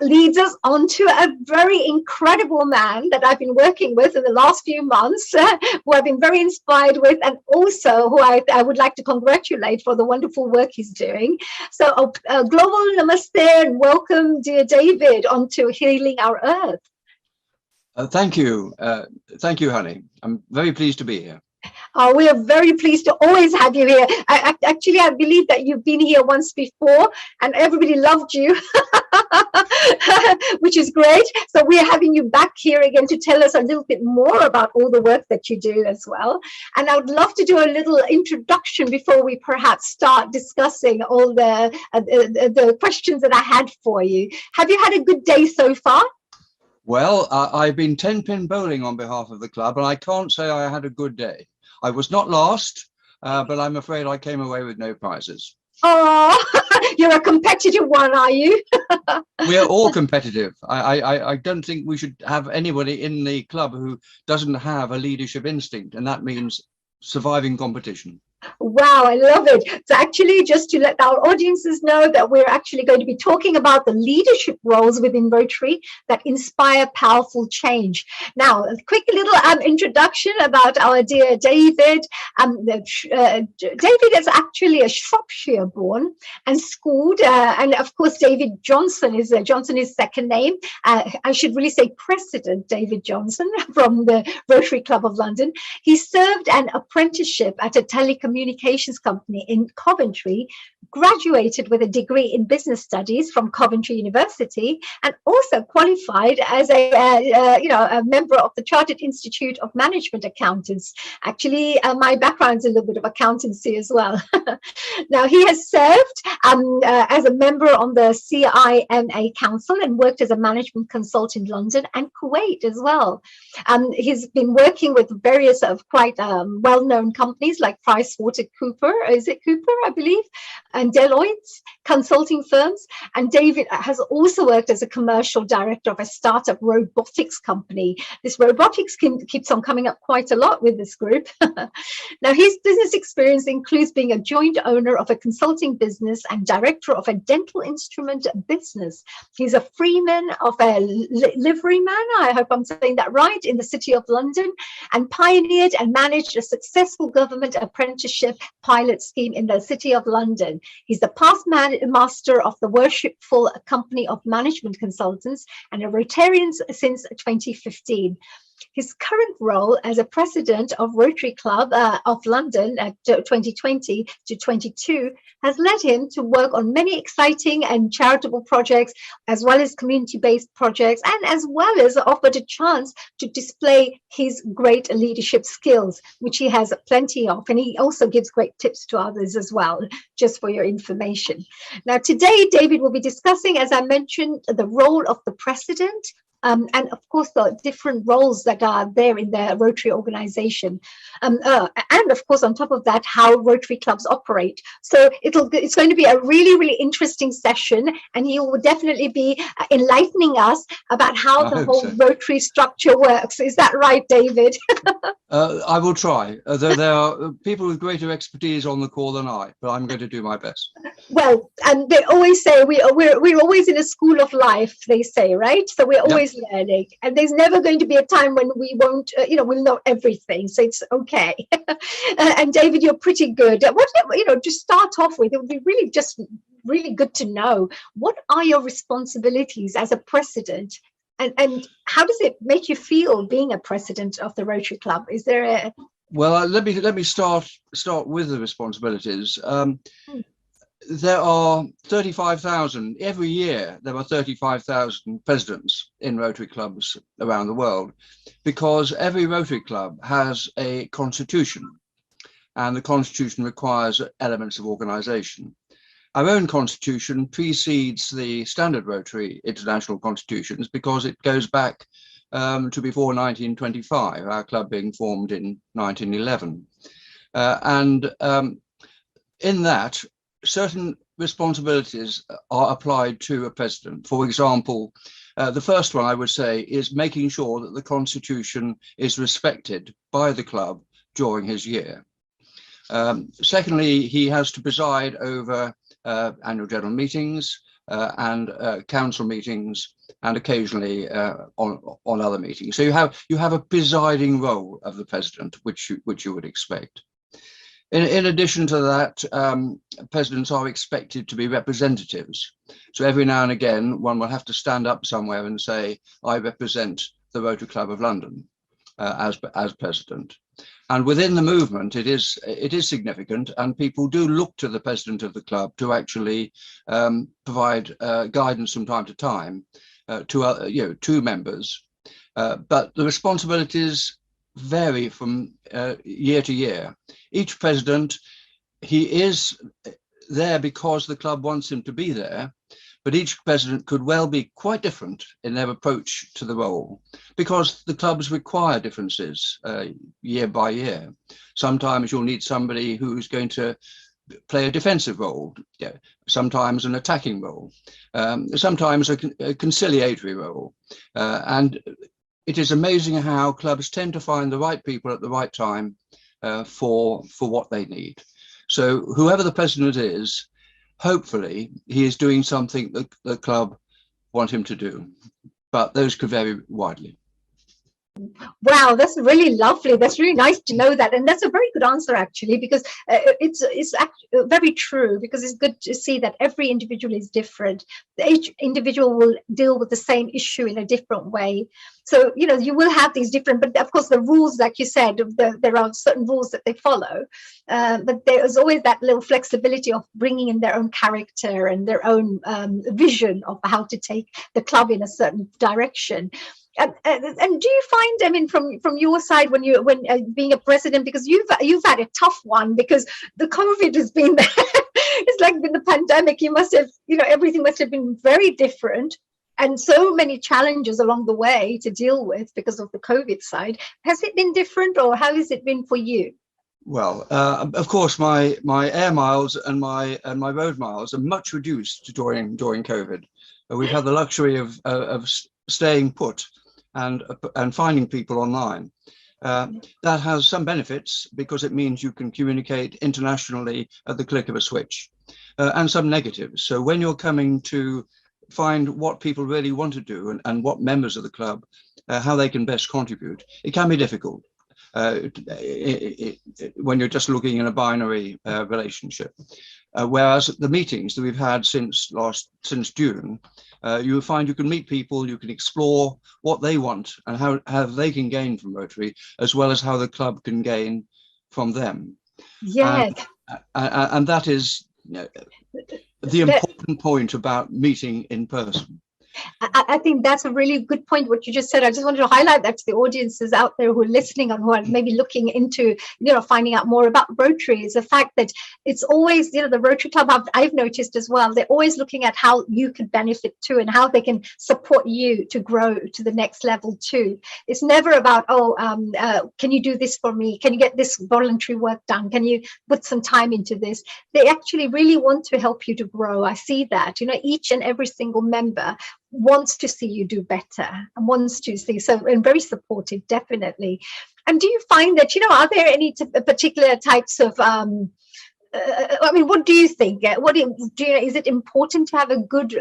leads us on to a very incredible man that I've been working with in the last few months, who I've been very inspired with, and also who I would like to congratulate for the wonderful work he's doing. So global namaste and welcome, dear David, onto Healing Our Earth. Thank you. Thank you, honey. I'm very pleased to be here. We are very pleased to always have you here. Actually, I believe that you've been here once before and everybody loved you, which is great. So we're having you back here again to tell us a little bit more about all the work that you do as well. And I would love to do a little introduction before we perhaps start discussing all the questions that I had for you. Have you had a good day so far? Well, I've been 10-pin bowling on behalf of the club, and I can't say I had a good day. I was not last, but I'm afraid I came away with no prizes. Oh, you're a competitive one, are you? We are all competitive. I don't think we should have anybody in the club who doesn't have a leadership instinct, and that means surviving competition. Wow, I love it. So actually, just to let our audiences know that we're actually going to be talking about the leadership roles within Rotary that inspire powerful change. Now, a quick little introduction about our dear David. David is actually a Shropshire born and schooled, and of course, David Johnson is second name. I should really say President David Johnson from the Rotary Club of London. He served an apprenticeship at a telecommunications company in Coventry, graduated with a degree in business studies from Coventry University, and also qualified as a member of the Chartered Institute of Management Accountants. Actually, my background is a little bit of accountancy as well. Now, he has served as a member on the CIMA Council and worked as a management consultant in London and Kuwait as well. He's been working with various quite well-known companies like PricewaterhouseCoopers, is it Cooper, I believe, and Deloitte's consulting firms. And David has also worked as a commercial director of a startup robotics company. This robotics keeps on coming up quite a lot with this group. Now, his business experience includes being a joint owner of a consulting business and director of a dental instrument business. He's a freeman of a liveryman, I hope I'm saying that right, in the City of London, and pioneered and managed a successful government apprenticeship pilot scheme in the City of London. He's the past master of the Worshipful Company of Management Consultants and a Rotarian since 2015. His current role as a president of Rotary Club of London at 2020 to 22 has led him to work on many exciting and charitable projects, as well as community-based projects, and as well as offered a chance to display his great leadership skills, which he has plenty of. And he also gives great tips to others as well, just for your information. Now, today, David will be discussing, as I mentioned, the role of the president, and of course the different roles that are there in the Rotary organization, and of course on top of that how Rotary clubs operate. So it's going to be a really interesting session, and he will definitely be enlightening us about how the whole Rotary structure works. Is that right, David? I will try, though there are people with greater expertise on the call than I, but I'm going to do my best. Well, and they always say we're always in a school of life, they say, right? So we're always learning, and there's never going to be a time when we won't we'll know everything, so it's okay. And David, you're pretty good. To start off with, it would be really good to know, what are your responsibilities as a president, and how does it make you feel being a president of the Rotary Club? Is there a Well, let me start with the responsibilities. There are 35,000 every year. There are 35,000 presidents in Rotary clubs around the world, because every Rotary club has a constitution, and the constitution requires elements of organization. Our own constitution precedes the standard Rotary International constitutions because it goes back to before 1925, our club being formed in 1911. In that, certain responsibilities are applied to a president. For example, the first one I would say is making sure that the Constitution is respected by the club during his year. Secondly, he has to preside over annual general meetings and council meetings and occasionally on other meetings. So you have a presiding role of the president, which you would expect. In addition to that, presidents are expected to be representatives. So every now and again, one will have to stand up somewhere and say, I represent the Rotary Club of London as president. And within the movement, it is significant, and people do look to the president of the club to actually provide guidance from time to time to members. But the responsibilities vary from year to year. Each president, he is there because the club wants him to be there, but each president could well be quite different in their approach to the role, because the clubs require differences year by year. Sometimes you'll need somebody who's going to play a defensive role, sometimes an attacking role, sometimes a conciliatory role, and it is amazing how clubs tend to find the right people at the right time for what they need. So whoever the president is, hopefully he is doing something that the club want him to do, but those could vary widely. Wow, that's really lovely. That's really nice to know that. And that's a very good answer, actually, because it's very true, because it's good to see that every individual is different. Each individual will deal with the same issue in a different way. So, you will have these different, but of course, the rules, like you said, there are certain rules that they follow. But there is always that little flexibility of bringing in their own character and their own vision of how to take the club in a certain direction. And do you find, I mean, from your side, when being a president, because you've had a tough one, because the COVID has been there. It's like in the pandemic, you must have, everything must have been very different, and so many challenges along the way to deal with because of the COVID side. Has it been different, or how has it been for you? Well, of course, my air miles and my road miles are much reduced during COVID. We've had the luxury of staying put and finding people online. That has some benefits, because it means you can communicate internationally at the click of a switch, and some negatives. So when you're coming to find what people really want to do and what members of the club, how they can best contribute, it can be difficult when you're just looking in a binary relationship. Whereas the meetings that we've had since June, you find you can meet people, you can explore what they want and how they can gain from Rotary, as well as how the club can gain from them. Yes. And that is the important point about meeting in person. I think that's a really good point, what you just said. I just wanted to highlight that to the audiences out there who are listening and who are maybe looking into, finding out more about Rotary, is the fact that it's always, the Rotary Club, I've noticed as well, they're always looking at how you could benefit too, and how they can support you to grow to the next level too. It's never about, can you do this for me? Can you get this voluntary work done? Can you put some time into this? They actually really want to help you to grow. I see that, each and every single member wants to see you do better and wants to see, and very supportive, definitely. And do you find that, are there any particular types of, what do you think? Is it important to have a good,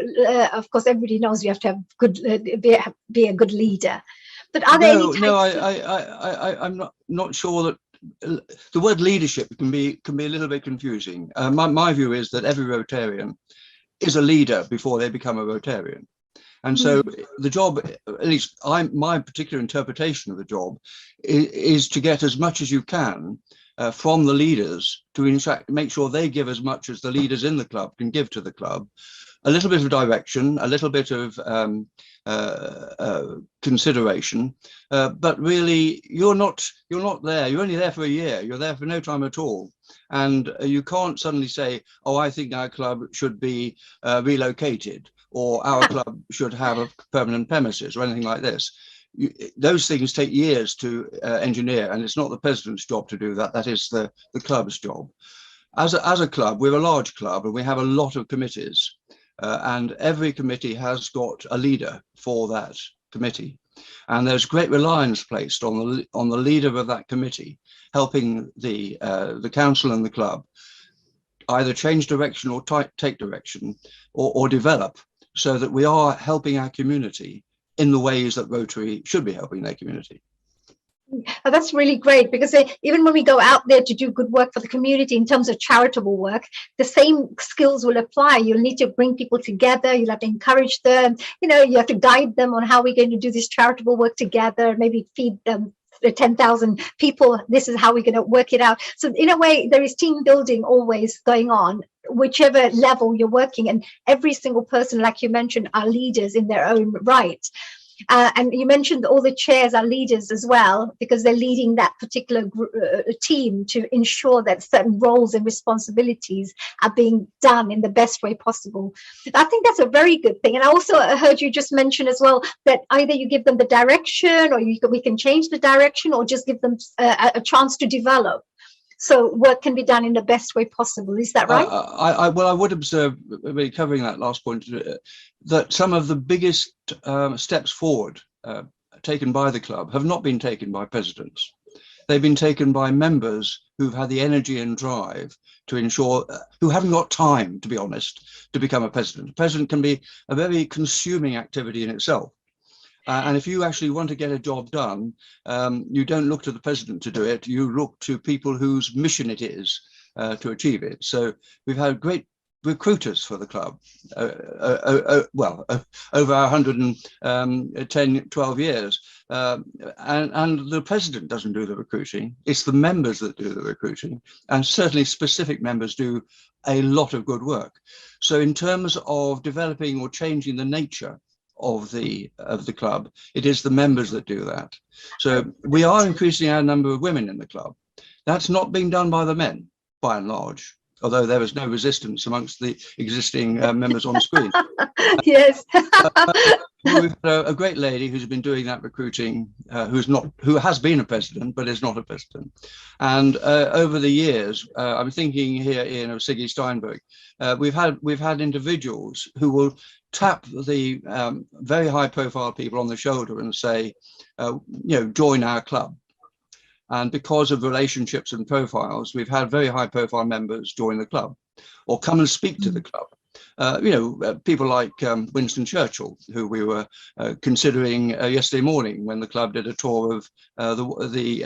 of course, everybody knows you have to have good, be a good leader, but are there any types? No, I'm not sure that the word leadership can be a little bit confusing. My view is that every Rotarian is a leader before they become a Rotarian. And so the job, at least my particular interpretation of the job, is to get as much as you can from the leaders, to make sure they give as much as the leaders in the club can give to the club. A little bit of direction, a little bit of consideration, but really you're not there. You're only there for a year. You're there for no time at all. And you can't suddenly say, oh, I think our club should be relocated, or our club should have a permanent premises, or anything like this. Those things take years to engineer, and it's not the president's job to do that. That is the club's job. As a club, we're a large club, and we have a lot of committees, and every committee has got a leader for that committee. And there's great reliance placed on the leader of that committee, helping the council and the club either change direction or take direction, or develop, so that we are helping our community in the ways that Rotary should be helping their community. Oh, that's really great, because even when we go out there to do good work for the community in terms of charitable work, the same skills will apply. You'll need to bring people together. You'll have to encourage them. You have to guide them on how we're going to do this charitable work together, maybe feed them 10,000 people. This is how we're going to work it out. So in a way, there is team building always going on, whichever level you're working. And every single person, like you mentioned, are leaders in their own right. And you mentioned all the chairs are leaders as well, because they're leading that particular team to ensure that certain roles and responsibilities are being done in the best way possible. I think that's a very good thing. And I also heard you just mention as well that either you give them the direction, or we can change the direction, or just give them a chance to develop. So work can be done in the best way possible. Is that right? I would observe, covering that last point, that some of the biggest steps forward taken by the club have not been taken by presidents. They've been taken by members who've had the energy and drive to ensure, who haven't got time, to be honest, to become a president. A president can be a very consuming activity in itself. And if you actually want to get a job done, you don't look to the president to do it. You look to people whose mission it is to achieve it. So we've had great recruiters for the club, over 110, 12 years. And the president doesn't do the recruiting. It's the members that do the recruiting. And certainly specific members do a lot of good work. So in terms of developing or changing the nature of the club, it is the members that do that. So we are increasing our number of women in the club. That's not being done by the men, by and large, although there is no resistance amongst the existing members on screen. Yes. We've got a great lady who's been doing that recruiting, who has been a president but is not a president. And over the years, I'm thinking here, Ian, of Siggy Steinberg. We've had individuals who will tap the very high-profile people on the shoulder and say, join our club. And because of relationships and profiles, we've had very high-profile members join the club, or come and speak to the club. People like Winston Churchill, who we were considering yesterday morning when the club did a tour of the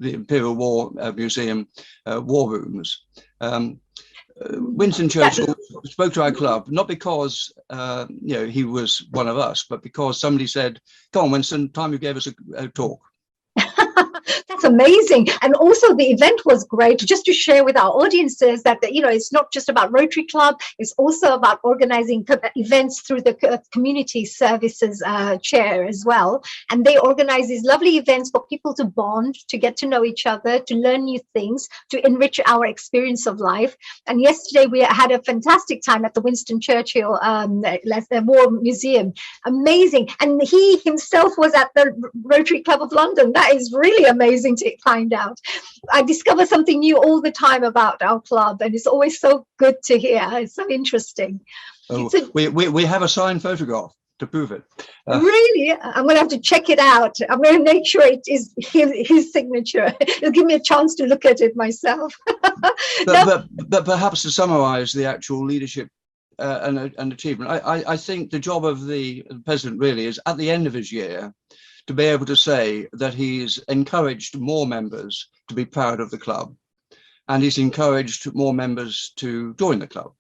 Imperial War Museum war rooms. Winston Churchill spoke to our club, not because he was one of us, but because somebody said, "Come on, Winston, time you gave us a talk." That's amazing. And also the event was great, just to share with our audiences that, it's not just about Rotary Club, it's also about organizing events through the community services chair as well. And they organize these lovely events for people to bond, to get to know each other, to learn new things, to enrich our experience of life. And yesterday we had a fantastic time at the Winston Churchill War Museum. Amazing. And he himself was at the Rotary Club of London. That is really amazing to find out. I discover something new all the time about our club, and it's always so good to hear. It's so interesting. Oh, so, we have a signed photograph to prove it. Really? I'm going to have to check it out. I'm going to make sure it is his signature. It'll give me a chance to look at it myself. but perhaps to summarize the actual leadership and achievement, I think the job of the president really is, at the end of his year, to be able to say that he's encouraged more members to be proud of the club, and he's encouraged more members to join the club.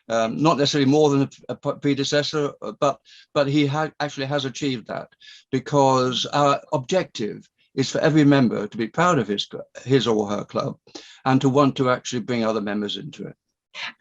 Not necessarily more than a predecessor, but he actually has achieved that, because our objective is for every member to be proud of his or her club, and to want to actually bring other members into it.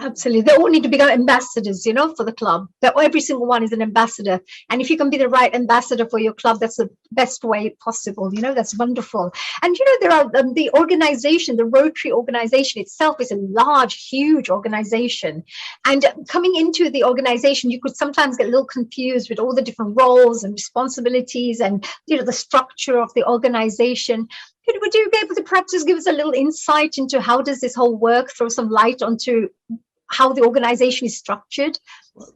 Absolutely. They all need to become ambassadors, for the club. That every single one is an ambassador. And if you can be the right ambassador for your club, that's the best way possible. That's wonderful. And, there are the organization, the Rotary organization itself is a large, huge organization. And coming into the organization, you could sometimes get a little confused with all the different roles and responsibilities and, the structure of the organization. Would you be able to perhaps just give us a little insight into how does this whole work, throw some light onto how the organization is structured?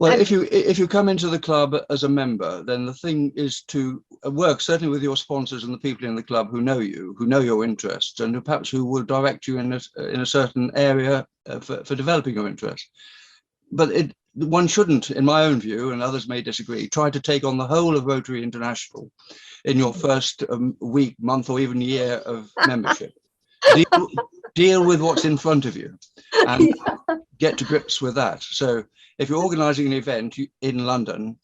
Well, if you come into the club as a member, then the thing is to work certainly with your sponsors and the people in the club who know you, who know your interests, and perhaps who will direct you in a certain area for developing your interest. But one shouldn't, in my own view, and others may disagree, try to take on the whole of Rotary International in your first week, month, or even year of membership. Deal with what's in front of you and get to grips with that. So if you're organizing an event in London,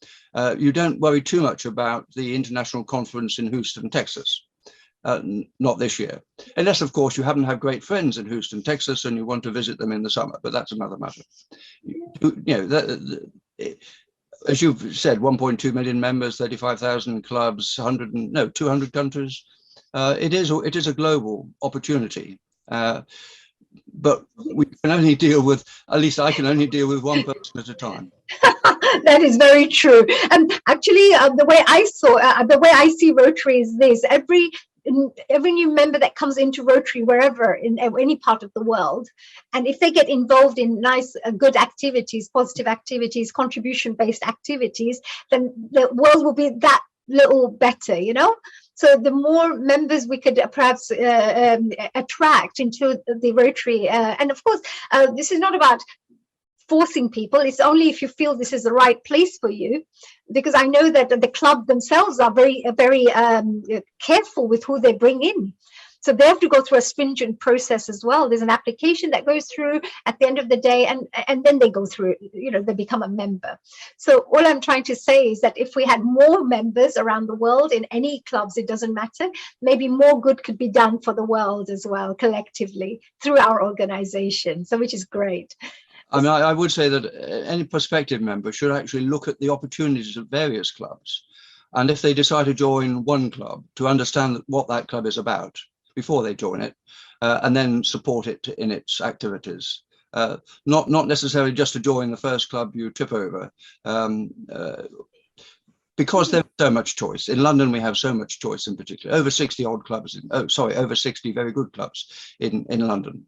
you don't worry too much about the international conference in Houston, Texas. Not this year, unless of course you happen to have great friends in Houston, Texas, and you want to visit them in the summer, but that's another matter. As you've said, 1.2 million members, 35,000 clubs, 200 countries. It is a global opportunity, but we can only deal with, at least I can only deal with one person at a time. That is very true. And actually, the way I see Rotary is this: every new member that comes into Rotary, wherever in any part of the world, and if they get involved in nice, good activities, positive activities, contribution-based activities, then the world will be that little better, you know. So the more members we could perhaps attract into the Rotary, and of course, this is not about forcing people. It's only if you feel this is the right place for you, because I know that the club themselves are very careful with who they bring in. So they have to go through a stringent process as well. There's an application that goes through at the end of the day, and then they go through, they become a member. So all I'm trying to say is that if we had more members around the world in any clubs, it doesn't matter, maybe more good could be done for the world as well, collectively, through our organization. So which is great. I mean, I would say that any prospective member should actually look at the opportunities of various clubs. And if they decide to join one club, to understand what that club is about before they join it, and then support it in its activities. Not necessarily just to join the first club you trip over, because there's so much choice. In London, we have so much choice in particular, over 60 odd clubs, over 60 very good clubs in London.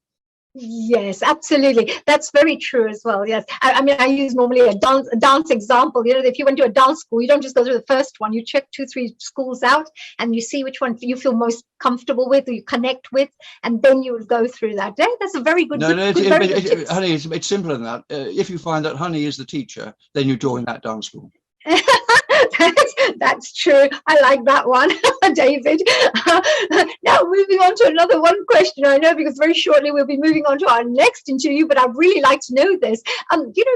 Yes, absolutely. That's very true as well. Yes. I mean, I use normally a dance example. If you went to a dance school, you don't just go through the first one. You check 2-3 schools out and you see which one you feel most comfortable with or you connect with, and then you would go through that. That's a very good. Honey, it's simpler than that. If you find that honey is the teacher, then you join that dance school. That's true. I like that one, David. Now, moving on to another one question, I know, because very shortly we'll be moving on to our next interview, but I'd really like to know this.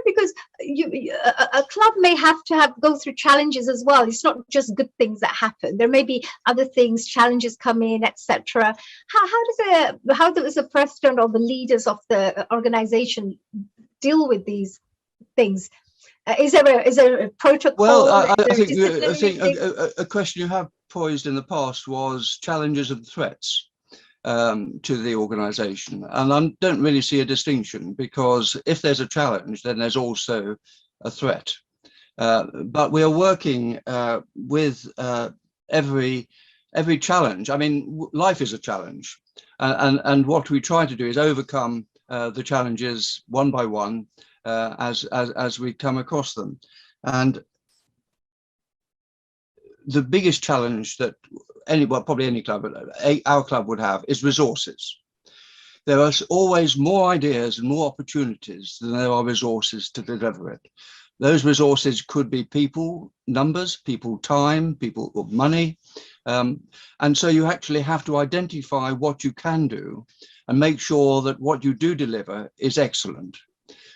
Because a club may have to go through challenges as well. It's not just good things that happen. There may be other things, challenges come in, etc. How does the president or the leaders of the organization deal with these things? Is there a protocol? Well, I think a question you have posed in the past was challenges and threats to the organization. And I don't really see a distinction, because if there's a challenge, then there's also a threat. But we are working with every challenge. I mean, life is a challenge. And what we try to do is overcome the challenges one by one, as we come across them. And the biggest challenge that probably any club, our club would have, is resources. There are always more ideas and more opportunities than there are resources to deliver it. Those resources could be people, numbers, people, time, people, money. And so you actually have to identify what you can do and make sure that what you do deliver is excellent.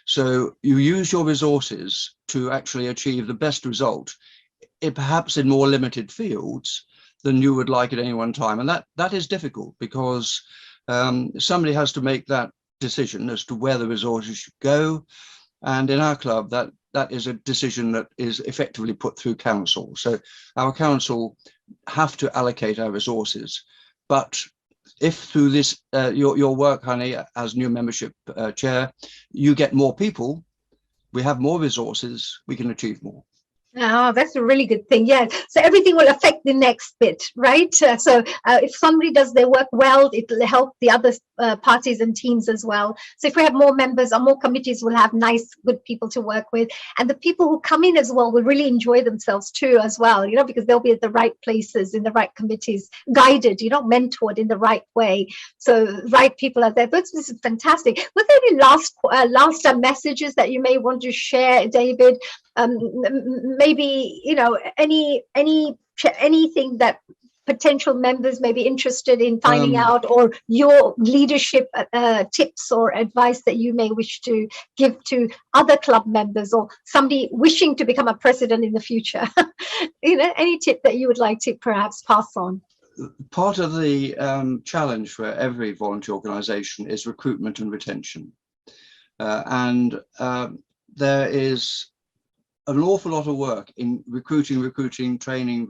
So you use your resources to actually achieve the best result, perhaps in more limited fields than you would like at any one time. And that is difficult, because somebody has to make that decision as to where the resources should go. And in our club, that is a decision that is effectively put through council. So our council have to allocate our resources. But if through this, your work, honey, as new membership chair, you get more people, we have more resources, we can achieve more. Oh, that's a really good thing. Yeah. So everything will affect the next bit, right? So if somebody does their work well, it will help the other parties and teams as well. So if we have more members or more committees, we'll have nice, good people to work with. And the people who come in as well will really enjoy themselves too, as well, because they'll be at the right places, in the right committees, guided, mentored in the right way. So right people are there. But this is fantastic. Would there any last messages that you may want to share, David? Maybe, you know, anything that potential members may be interested in finding out, or your leadership tips or advice that you may wish to give to other club members, or somebody wishing to become a president in the future. You know, any tip that you would like to perhaps pass on? Part of the challenge for every volunteer organization is recruitment and retention. There is an awful lot of work in recruiting, training.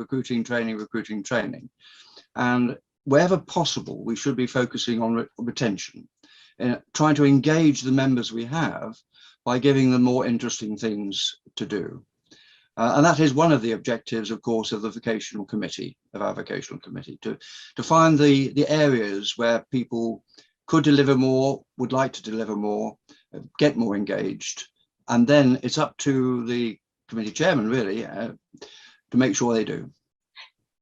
And wherever possible, we should be focusing on retention, trying to engage the members we have by giving them more interesting things to do. And that is one of the objectives, of course, of our vocational committee, to find the areas where people could deliver more, would like to deliver more, get more engaged. And then it's up to the committee chairman, really, to make sure they do.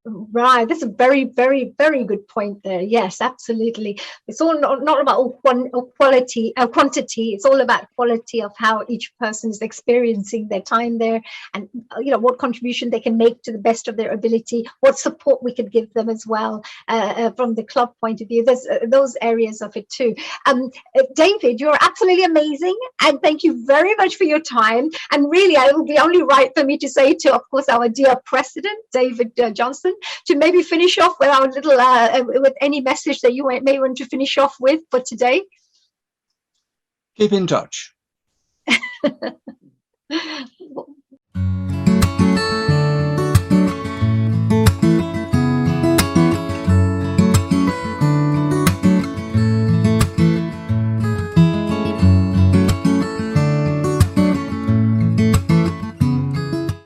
Right, that's a very, very, very good point there. Yes, absolutely. It's all not about quantity. It's all about quality of how each person is experiencing their time there, and you know, what contribution they can make to the best of their ability, what support we could give them as well from the club point of view. There's those areas of it too. David, you're absolutely amazing, and thank you very much for your time. And really, it will be only right for me to say to, of course, our dear president, David Johnson, to maybe finish off with our little with any message that you may want to finish off with for today. Keep in touch.